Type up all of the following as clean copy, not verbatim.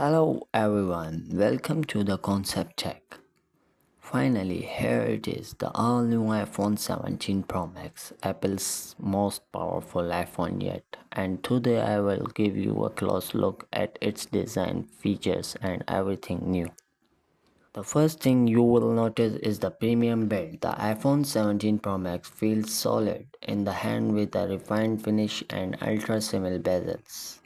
Hello everyone, welcome to the Concept Check. Finally, here it is, the all-new iPhone 17 Pro Max, Apple's most powerful iPhone yet. And today I will give you a close look at its design, features and everything new. The first thing you will notice is the premium build. The iPhone 17 Pro Max feels solid in the hand with a refined finish and ultra-small bezels.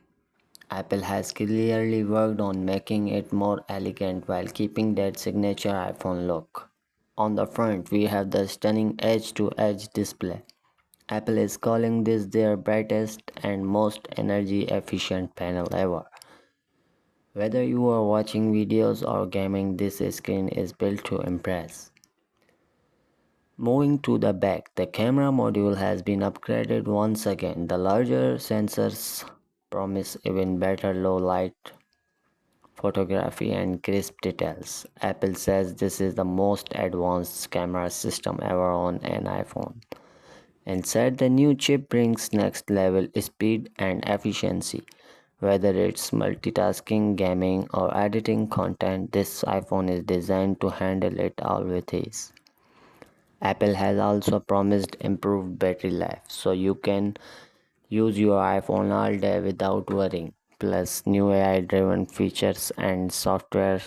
Apple has clearly worked on making it more elegant while keeping that signature iPhone look. On the front, we have the stunning edge-to-edge display. Apple is calling this their brightest and most energy-efficient panel ever. Whether you are watching videos or gaming, this screen is built to impress. Moving to the back, the camera module has been upgraded once again. The larger sensors promise even better low light photography and crisp details. Apple says this is the most advanced camera system ever on an iPhone and said the new chip brings next level speed and efficiency. Whether it's multitasking, gaming, or editing content, this iPhone is designed to handle it all with ease. Apple has also promised improved battery life so you can use your iPhone all day without worrying. Plus, new AI driven features and software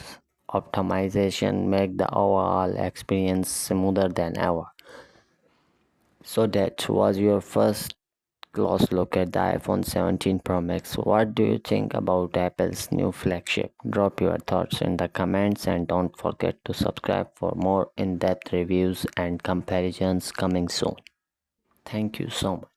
optimization make the overall experience smoother than ever. So, that was your first close look at the iPhone 17 Pro Max. What do you think about Apple's new flagship? Drop your thoughts in the comments and don't forget to subscribe for more in depth reviews and comparisons coming soon. Thank you so much.